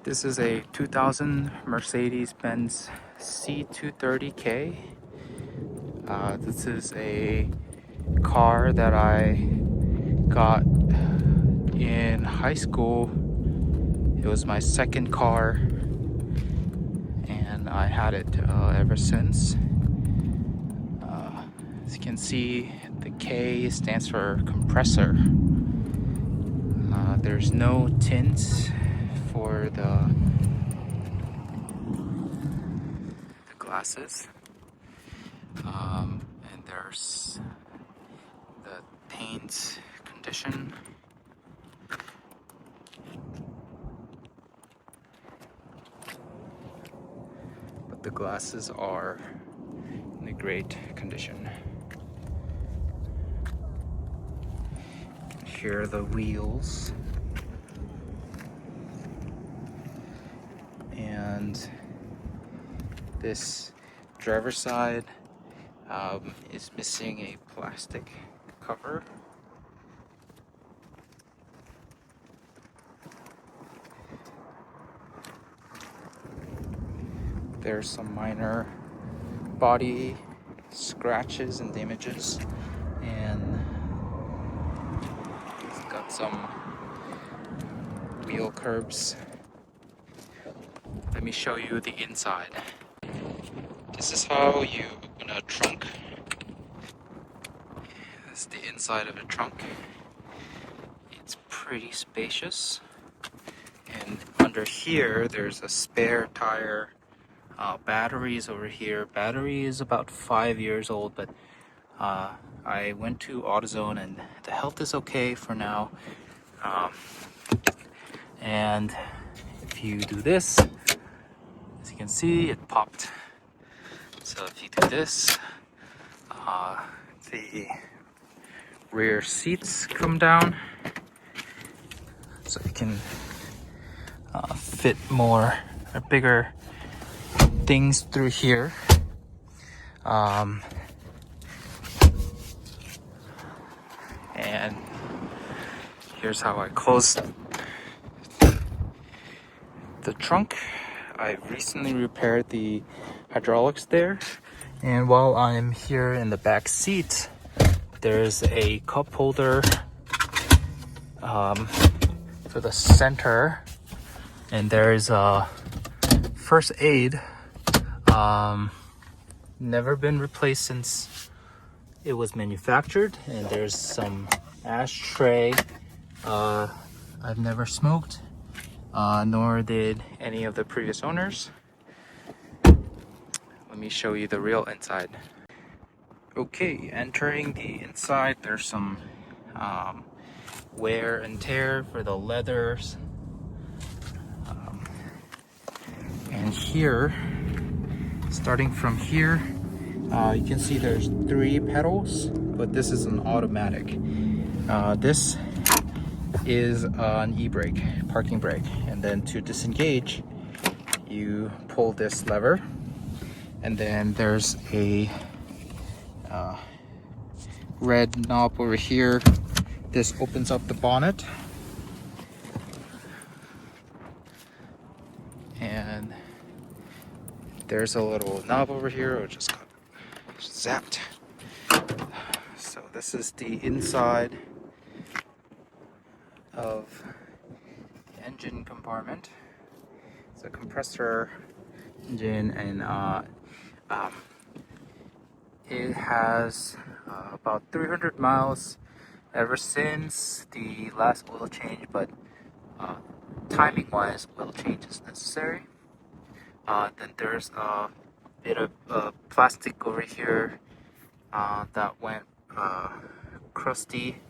This is a 2000 Mercedes-Benz C230K. This is a car that I got in high school. It was my second car, and I had it ever since. As you can see, the K stands for compressor. There's no tint for the glasses, and there's the paint condition. But the glasses are in a great condition. Here are the wheels. And this driver's side is missing a plastic cover. There's some minor body scratches and damages, and it's got some wheel curbs. Let me show you the inside. This is how you open a trunk. This is the inside of a trunk. It's pretty spacious. And under here, there's a spare tire. Batteries over here. Battery is about 5 years old, but I went to AutoZone and the health is okay for now. And if you do this, as you can see, it popped. So if you do this, the rear seats come down, so you can fit more or bigger things through here. And here's how I close the trunk. I recently repaired the hydraulics there, and while I'm here in the back seat, there's a cup holder for the center, and there's a first aid. Never been replaced since it was manufactured, and there's some ashtray. I've never smoked, nor did any of the previous owners. Let me show you the real inside. Okay, entering the inside, there's some wear and tear for the leathers. And here, starting from here, you can see there's 3 pedals, but this is an automatic. This is an e-brake, parking brake, and then to disengage, you pull this lever, and then there's a red knob over here. This opens up the bonnet, and there's a little knob over here which just got zapped. So this is the inside of the engine compartment. It's a compressor engine, and it has about 300 miles ever since the last oil change, but timing wise, oil change is necessary. Then there's a bit of plastic over here that went crusty,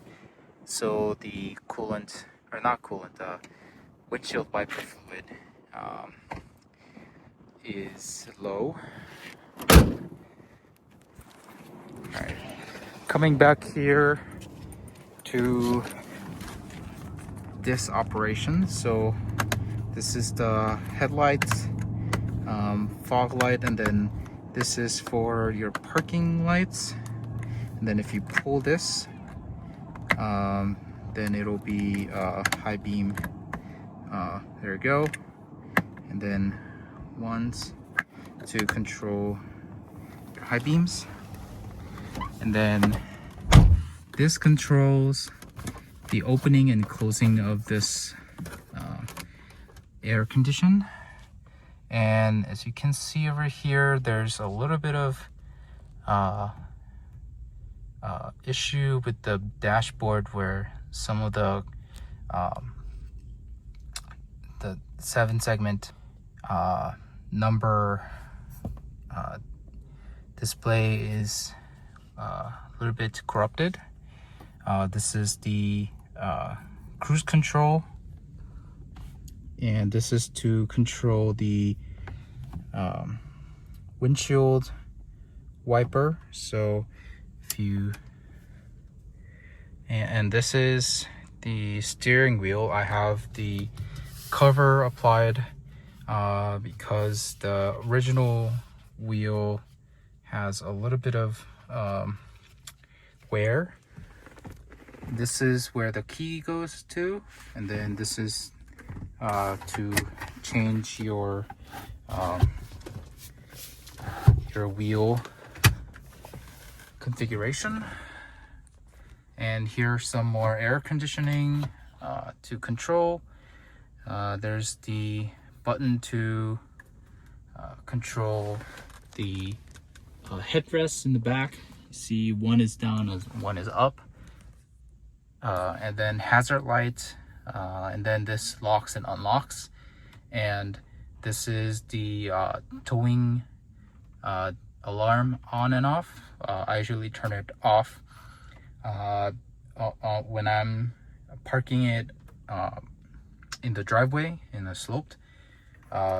so the coolant, or not coolant, windshield wiper fluid is low. Alright, coming back here to this operation. So this is the headlights, fog light, and then this is for your parking lights. And then if you pull this, then it'll be high beam. There you go. and then ones to control your high beams, and then this controls the opening and closing of this air condition. And as you can see over here, there's a little bit of issue with the dashboard where some of the 7-segment number display is a little bit corrupted. This is the cruise control, and this is to control the windshield wiper. So if you and this is the steering wheel. I have the cover applied because the original wheel has a little bit of wear. This is where the key goes to, and then this is to change your wheel configuration. And here's some more air conditioning to control. There's the button to control the headrests in the back. You see, one is down and one is up. And then hazard light, and then this locks and unlocks. And this is the towing alarm on and off. I usually turn it off when I'm parking it in the driveway in the sloped.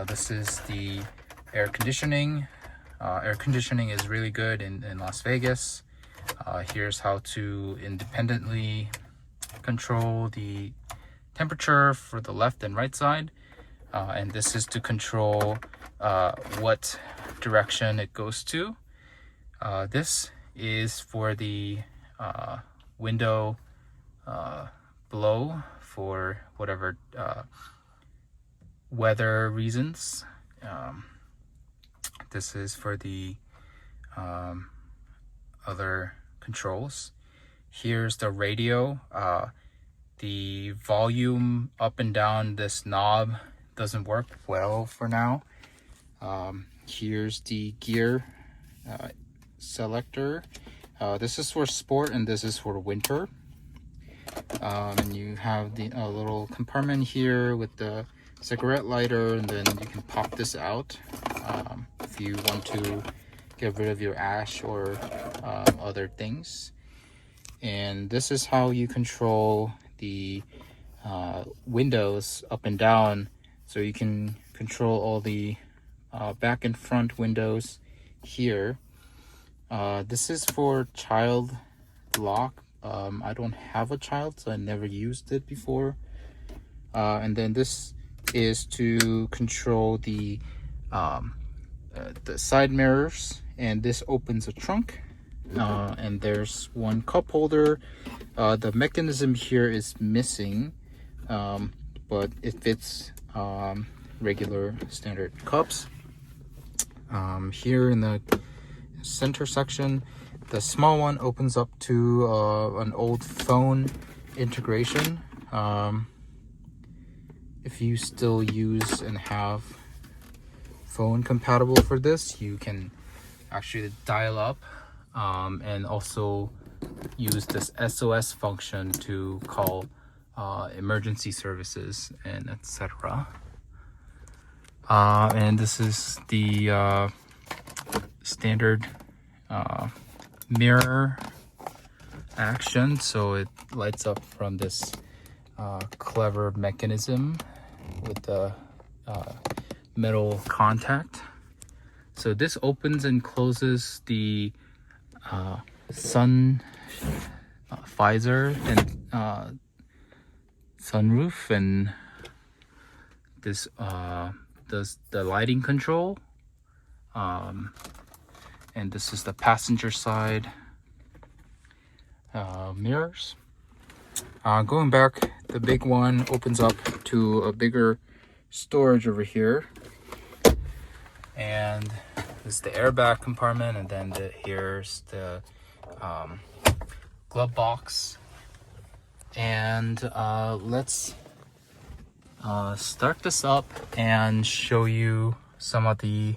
This is the air conditioning. Air conditioning is really good in Las Vegas. Here's how to independently control the temperature for the left and right side. And this is to control what direction it goes to. This is for the window below for whatever weather reasons. This is for the other controls. Here's the radio. The volume up and down this knob doesn't work well for now. Here's the gear selector. This is for sport and this is for winter. And you have the little compartment here with the cigarette lighter, and then you can pop this out if you want to get rid of your ash or other things. And this is how you control the windows up and down, so you can control all the back and front windows here. This is for child lock. I don't have a child, so I never used it before. And then this is to control the side mirrors, and this opens a trunk. And there's one cup holder. The mechanism here is missing, but it fits regular standard cups. Here in the center section, the small one opens up to an old phone integration. If you still use and have phone compatible for this, you can actually dial up and also use this SOS function to call emergency services and etc. And this is the standard mirror action, so it lights up from this clever mechanism with the metal contact. So this opens and closes the sun visor and sunroof, and this does the lighting control. And this is the passenger side mirrors. Going back, the big one opens up to a bigger storage over here, and this is the airbag compartment, and then here's the glove box. And let's start this up and show you some of the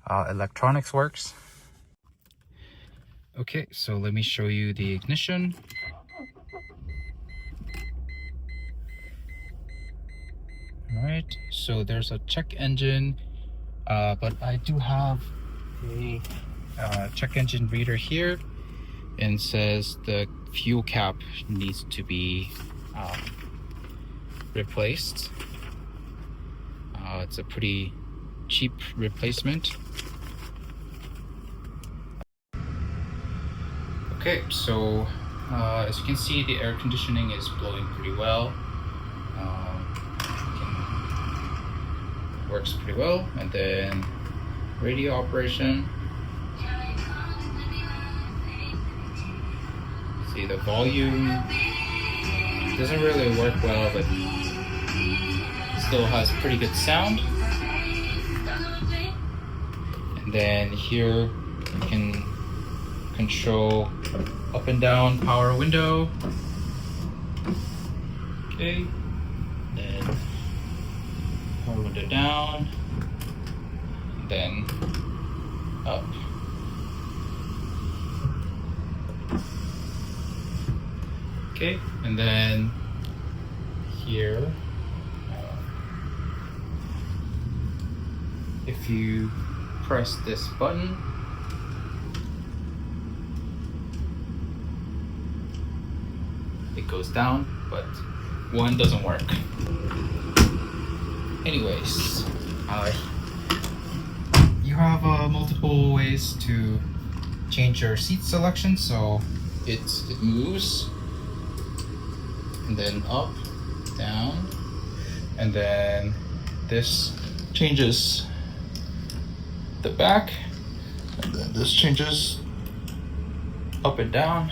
electronics works. Okay, so let me show you the ignition. Alright, so there's a check engine, but I do have a check engine reader here, and says the fuel cap needs to be replaced. It's a pretty cheap replacement. Okay, so as you can see, the air conditioning is blowing pretty well. Works pretty well. And then radio operation. See, the volume doesn't really work well, but still has pretty good sound. And then here you can control up and down power window. Okay, then power window down, then up. Okay, and then here, if you press this button, it goes down, but one doesn't work. Anyways, you have multiple ways to change your seat selection. So it moves, and then up, down, and then this changes the back, and then this changes up and down.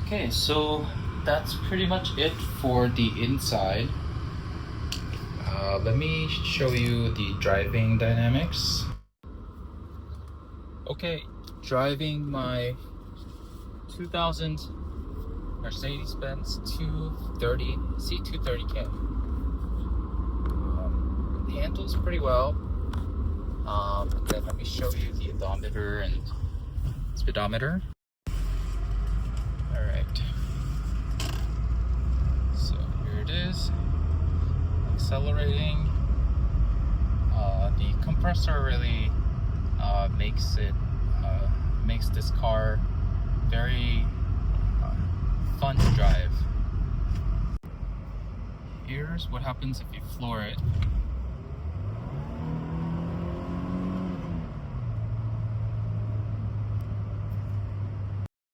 Okay, so that's pretty much it for the inside. Let me show you the driving dynamics. Okay, driving my 2000 Mercedes-Benz C230K. It handles pretty well. Then let me show you the odometer and speedometer. Alright, so here it is, accelerating. The compressor really makes this car very fun to drive. Here's what happens if you floor it.